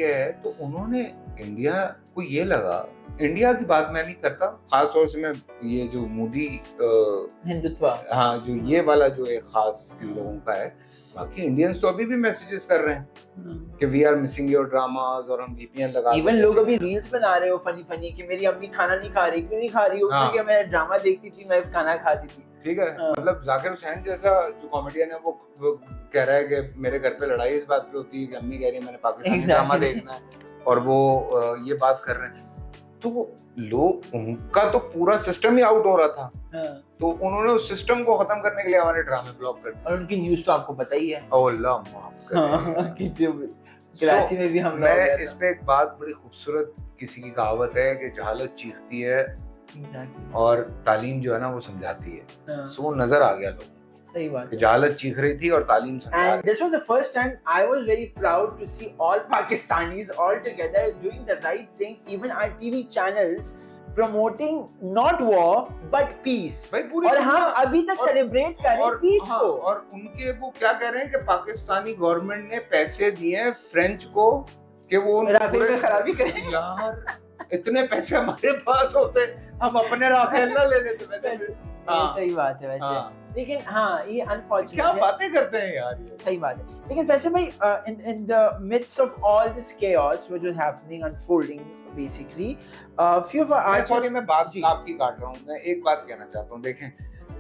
है तो उन्होंने इंडिया को ये लगा, इंडिया की बात मैं नहीं करता, खास तौर से मैं ये जो मोदी हिंदुत्व, हाँ जो ये वाला जो एक खास लोगों का है, बाकी इंडियंस तो अभी भी मैसेजेस कर रहे हैं कि we are missing your dramas और हम वीपीएन लगा इवन लोग अभी रील्स बना रहे हो फनी फनी कि मेरी अम्मी खाना नहीं खा रही, क्यों नहीं खा रही हो? हाँ। क्योंकि मैं ड्रामा देखती थी, मैं खाना खाती थी। ठीक है, हाँ। मतलब जाकिर हुसैन जैसा जो कॉमेडियन है वो कह रहा है कि मेरे घर पे लड़ाई इस बात पे होती है कि अम्मी कह रही है मैंने पाकिस्तानी ड्रामा देखना है और वो ये बात कर रहे हैं, तो लोग उनका तो पूरा सिस्टम ही आउट हो रहा था। तो उन्होंने उस सिस्टम को खत्म करने के लिए हमारे ड्रामे ब्लॉक कर दिए। और उनकी न्यूज़ तो आपको पता ही है। ओह अल्लाह माफ करे। कराची में भी हम मैं इस पे एक बात बड़ी खूबसूरत किसी की कहावत है कि जहालत चीखती है और तालीम जो है ना वो समझाती है। सो वो नजर आ गया लोगों, सही बात है। जहालत चीख रही थी और तालीम समझा रही And this was the first time I was very proud to see all Pakistanis all together doing the right thing, even our TV channels promoting not war but peace. भाई पूरी और हम अभी तक सेलिब्रेट कर रहे हैं पीस को। और उनके वो क्या कह रहे हैं कि पाकिस्तानी गवर्नमेंट ने पैसे दिए हैं फ्रेंच को कि वो राफेल में खराबी करें। यार इतने पैसे हमारे पास होते हम अपने राफेल ना ले लेते वैसे। सही बात है वैसे। लेकिन हाँ ये अनफॉर्चुनेट क्या बातें करते हैं यार ये। सही बात है। लेकिन वैसे भाई in the midst of all this chaos which was happening unfolding basically few of our artists sorry मैं बात आपकी काट रहा हूँ, मैं एक बात कहना चाहता हूँ। देखें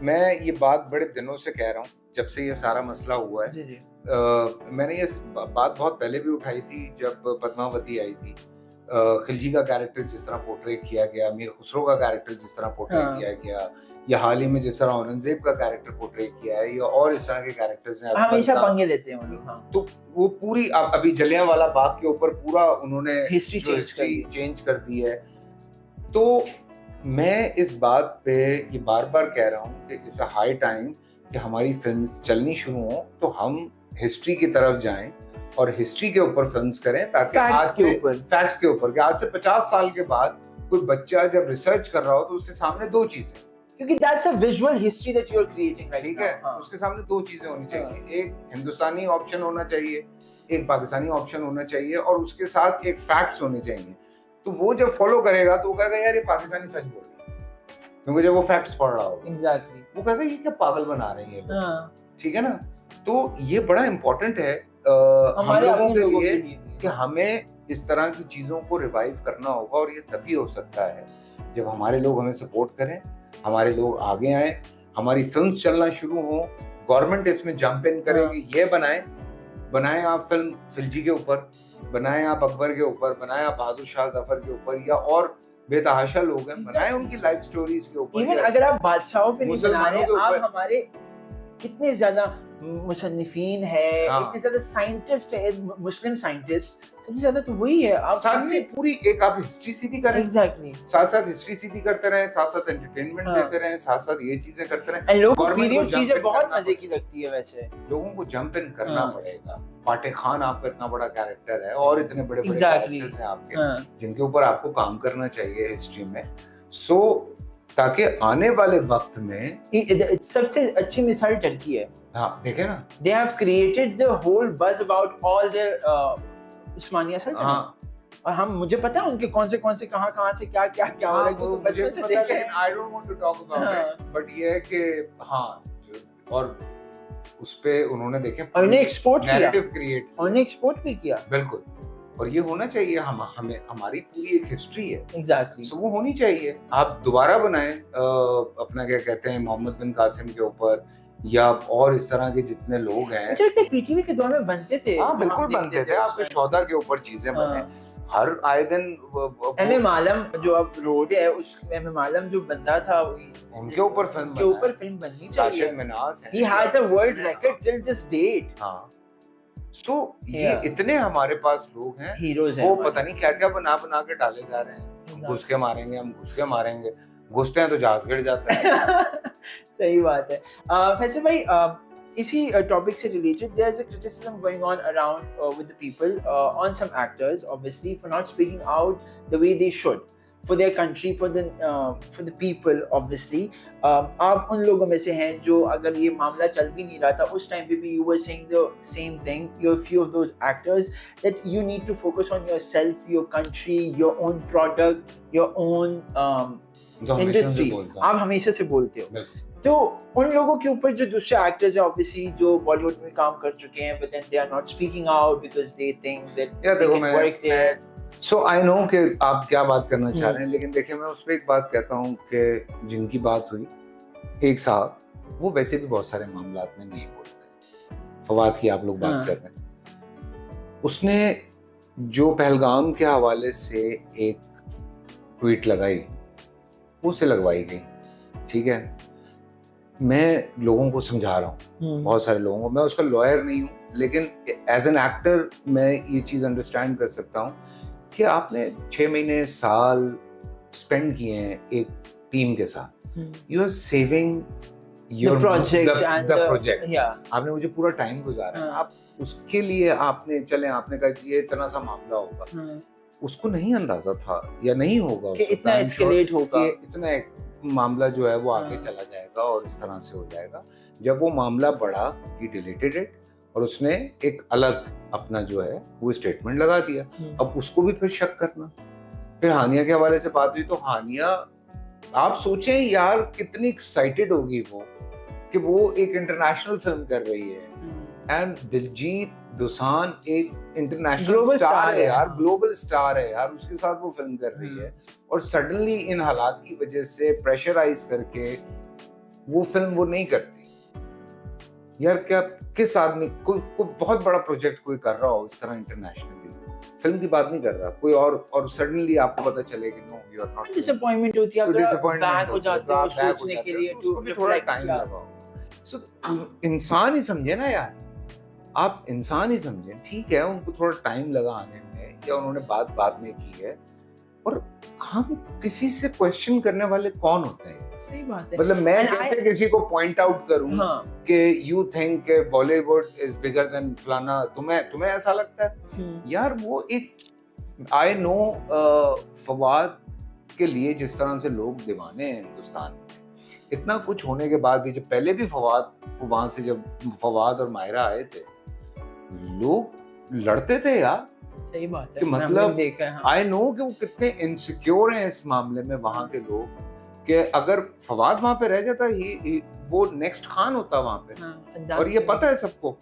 मैं ये बात बड़े दिनों से कह रहा हूँ जब से ये सारा मसला हुआ है। जी। मैंने ये बात बहुत पहले भी उठाई थी जब पद्मावती आई थी। खिलजी का कैरेक्टर जिस तरह पोर्ट्रे किया गया, मीर खुसरो का कैरेक्टर जिस तरह पोर्ट्रे किया गया, या हाल ही में जिस तरह औरंगजेब का कैरेक्टर पोर्ट्रे किया है, या और इस तरह के कैरेक्टर्स हैं हमेशा पंगे लेते हैं वो लोग। हाँ। तो वो पूरी अभी जलियांवाला बाग के ऊपर पूरा उन्होंने हिस्ट्री चेंज कर दी है। तो मैं इस बात पे ये बार बार कह रहा हूँ कि इट्स अ हाई टाइम कि हमारी फिल्म्स चलनी शुरू हो तो हम हिस्ट्री की तरफ जाएं और हिस्ट्री के ऊपर फिल्म्स करें, ताकि फैक्ट्स के ऊपर कि आज से 50 साल के बाद कोई बच्चा जब रिसर्च कर रहा हो तो उसके सामने दो चीजें, क्योंकि that's a visual history that you are creating right ठीक है। हाँ। उसके सामने दो चीजें होनी चाहिए, एक हिंदुस्तानी ऑप्शन होना चाहिए, एक पाकिस्तानी ऑप्शन होना चाहिए, और उसके साथ एक फैक्ट्स होने चाहिए। तो वो जब फॉलो करेगा तो वो कहेगा यार ये पाकिस्तानी सच बोल रहे हैं, क्योंकि जब वो फैक्ट्स पढ़ रहा होगा एग्जैक्टली वो कहेगा ये क्या पागल बना रहे हैं हाँ। ठीक है ना। तो ये बड़ा इम्पोर्टेंट है हमारे हम लोगों लोगों के लिए कि हमें इस तरह की चीजों को रिवाइव करना होगा, और ये तभी हो सकता है जब हमारे लोग हमें सपोर्ट करें, हमारे लोग आगे आए, हमारी फिल्म्स चलना शुरू हो, गवर्नमेंट इसमें जंप इन करेगी। ये बनाएं आप फिल्म खिलजी के ऊपर, बनाएं आप अकबर के ऊपर, बनाएं आप बहादुर शाह जफर के ऊपर, या और बेतहाशा लोग हैं बनाएं उनकी लाइफ स्टोरीज के ऊपर। इवन अगर आप बादशाहों पे नहीं बना रहे, आप हमारे कितने ज्यादा मुसन्निफीन है, इतने ज्यादा साइंटिस्ट है, मुस्लिम साइंटिस्ट सबसे ज्यादा तो वही है। आप साथ में पूरी एक आप हिस्ट्री सीधी करें, एग्जैक्टली साथ साथ हिस्ट्री सीधी करते रहें, साथ साथ एंटरटेनमेंट देते रहें, साथ साथ ये चीजें करते रहें। एंड लोगों को पीरियड चीजें बहुत मजे की लगती है। वैसे लोगों को जंप इन करना पड़ेगा। पाटे खान आपका इतना बड़ा कैरेक्टर है और इतने बड़े बड़े कैरेक्टर्स हैं आपके जिनके ऊपर आपको काम करना चाहिए हिस्ट्री में, सो ताकि आने वाले वक्त में सबसे अच्छी मिसाल टर्की है। हाँ देखे ना, they have created the whole buzz about all the उस्मानिया सल्तनत। और हम मुझे पता है उनके कौन से कहां से क्या हो रहा है, क्योंकि बचपन से देखे हैं। I don't want to talk about it, but ये है कि हाँ, और उस पे उन्होंने देखे और उन्हें एक्सपोर्ट किया, नैरेटिव क्रिएट, उन्हें एक्सपोर्ट भी किया। बिल्कुल, और ये होना चाहिए। हमें हमारी पूरी एक हिस्ट्री है एग्जैक्टली, सो वो होनी चाहिए। आप दोबारा बनाएं अपना क्या कहते हैं मोहम्मद बिन कासिम के ऊपर, या और इस तरह के जितने लोग हैं। मुझे लगता है पीटीवी के दौर में बनते थे। हाँ बिल्कुल बनते थे, आपके शौदा के ऊपर चीजें बने हर आए दिन। एमएम आलम जो अब रोड है, उस एमएम आलम जो बंदा था उनके ऊपर फिल्म बननी चाहिए। Minaj he has a world record till this date. हाँ, सो ये इतने हमारे पास लोग हैं, हीरोज हैं, वो पता नहीं क्या क्या बना के डाले जा रहे हैं। घुस के मारेंगे, घुसते हैं तो जहाज गिर जाता है। सही बात है। फैसल भाई, इसी टॉपिक से related there is a criticism going on around with the people on some actors obviously for not speaking out the way they should. for their country, for the people, obviously. आप उन लोगों में से हैं जो अगर ये मामला चल भी नहीं रहा था उस टाइम पे भी you were saying the same thing. You're a few of those actors that you need to focus on yourself, your country, your own product, your own जो हमेशा से industry. बोलता हूँ। आप हमेशा से बोलते हो. बिल्कुल। तो उन लोगों के ऊपर जो दूसरे एक्टर्स हैं ऑब्वियसली जो बॉलीवुड में काम कर चुके हैं but then they are not speaking out because they think that यार they देखो can work there. So I know कि आप क्या बात करना चाह रहे हैं, लेकिन देखिए मैं उस पर एक बात कहता हूँ कि जिनकी बात हुई एक साहब, वो वैसे भी बहुत सारे मामलात में नहीं बोलते। फवाद की आप लोग बात कर रहे हैं, उसने जो पहलगाम के हवाले से एक ट्वीट लगाई वो उसे लगवाई गई, ठीक है। मैं लोगों को समझा रहा हूँ, बहुत सारे लोगों को, मैं उसका लॉयर नहीं हूँ, लेकिन एज एन एक्टर मैं ये चीज़ अंडरस्टैंड कर सकता हूँ कि आपने 6 महीने साल स्पेंड किए हैं एक टीम के साथ, you are saving your project, आपने मुझे पूरा टाइम गुजारा है, आप उसके लिए आपने आपने कहा कि ये इतना सा मामला होगा, उसको नहीं अंदाजा था या नहीं होगा कि इतना एस्केलेट होगा, इतना मामला जो है वो आगे चला जाएगा और इस तरह से हो जाएगा। जब वो मामला बढ़ा, ही डिलीटेड इट और उसने एक अलग अपना जो है वो स्टेटमेंट लगा दिया। अब उसको भी फिर शक करना, फिर हानिया के हवाले से बात हुई तो हानिया, आप सोचें यार कितनी एक्साइटेड होगी वो कि वो एक इंटरनेशनल फिल्म कर रही है एंड दिलजीत दोसांझ एक इंटरनेशनल स्टार है यार, ग्लोबल स्टार है यार, उसके साथ वो फिल्म कर रही है और सडनली इन हालात की वजह से प्रेशराइज करके वो फिल्म वो नहीं करती। यार क्या किस आदमी कोई बहुत बड़ा प्रोजेक्ट कोई कर रहा हो इस तरह इंटरनेशनली, फिल्म की बात नहीं कर रहा कोई और सडनली आपको पता चले कि no you are not, disappointment होती है, आप बैक हो जाते हो सोचने के लिए, उसको भी थोड़ा टाइम लगाओ। सो इंसान ही समझे ना यार, आप इंसान ही समझे, ठीक है उनको थोड़ा टाइम लगा आने में या उन्होंने बात में की है, और हम किसी से क्वेश्चन करने वाले कौन होते हैं? सही बात है। मतलब मैं कैसे किसी को पॉइंट आउट करूं कि यू थिंक कि बॉलीवुड इज बिगर देन फलाना, तुम्हें ऐसा लगता है? यार वो एक आई नो फवाद के लिए जिस तरह से लोग दीवाने हैं हिंदुस्तान में, इतना कुछ होने के बाद भी, जब पहले भी फवाद वहां से जब फवाद और मायरा आए थे लोग लड़ते थे यार, सही बात है कि मतलब आई नो कि वो कितने इनसिक्योर हैं इस मामले में वहां के लोग, कि अगर फवाद वहां पे रह जाता वो नेक्स्ट खान होता वहां पे, और ये पता है सबको,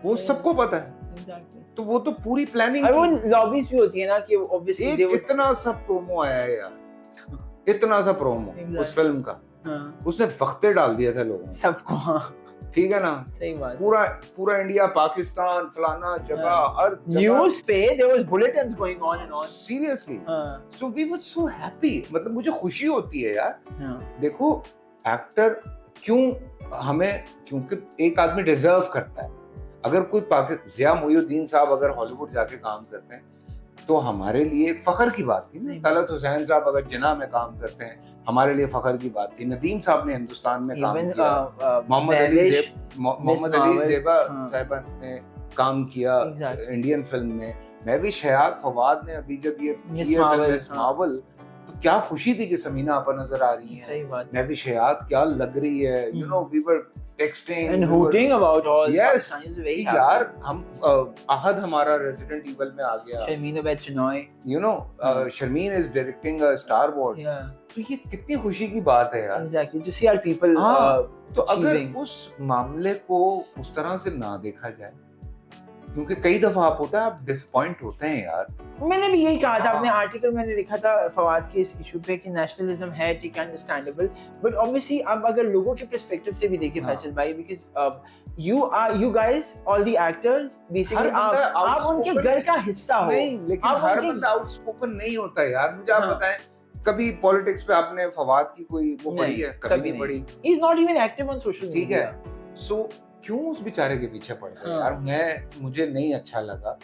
वो सबको पता है, तो वो तो पूरी प्लानिंग और वो लॉबीज भी होती है ना कि ऑब्वियसली इतना सा प्रोमो आया है यार, इतना सा प्रोमो उस फिल्म का, उसने वक्ते डाल दिया था लोगों सबको, ठीक है ना, सही बात, पूरा इंडिया पाकिस्तान फलाना जगह हर न्यूज़ पे there was bulletins going on and on, seriously, so we were so happy, मतलब मुझे खुशी होती है यार। देखो एक्टर क्यों हमें, क्योंकि एक आदमी डिजर्व करता है, अगर कोई जिया मोइनुद्दीन साहब अगर हॉलीवुड जाके काम करते हैं तो हमारे लिए फखर की बात थी ना, तलत हुसैन साहब अगर जिना में काम करते हैं हमारे लिए फखर की बात थी, नदीम साहब ने हिंदुस्तान में काम किया, मोहम्मद अली ज़ेबा साहिबा ने काम किया इंडियन फिल्म में, महविश हयात फवाद ने अभी जब ये मिस मार्वल, तो क्या खुशी थी कि समीना आपा नजर आ रही है, महविश हयात क्या लग रही है, you know we were texting and hooting about all, yes यार हम अहद हमारा रेजिडेंट इवल में आ गया, Sharmin अबैद चनॉय, you know Sharmin is directing a Star Wars, तो ये कितनी खुशी की बात है यार, exactly to see our people तो अगर उस मामले को उस तरह से ना देखा जाए, क्योंकि कई दफा आप होता है आप डिसअपॉइंट होते हैं यार, मैंने भी यही कहा था, अपने आर्टिकल मैंने लिखा था फवाद के इस इशू पे कि नेशनलिज्म है, ठीक है, अंडरस्टैंडेबल, बट ऑब्वियसली अब अगर लोगों के पर्सपेक्टिव से भी देखें फैसल भाई, because you guys all the actors basically आप उनके घर का हिस्सा हो, नहीं लेकिन हर बंदा आउटस्पोकन नहीं होता यार, मुझे आप बताएं कभी पॉलिटिक्स पे आपने फवाद की कोई वो पढ़ी है? कभी नहीं पढ़ी, he is not even active on social media, ठीक है, सो क्यों उस बेचारे के पीछे पड़ गए यार, मुझे नहीं अच्छा लगा।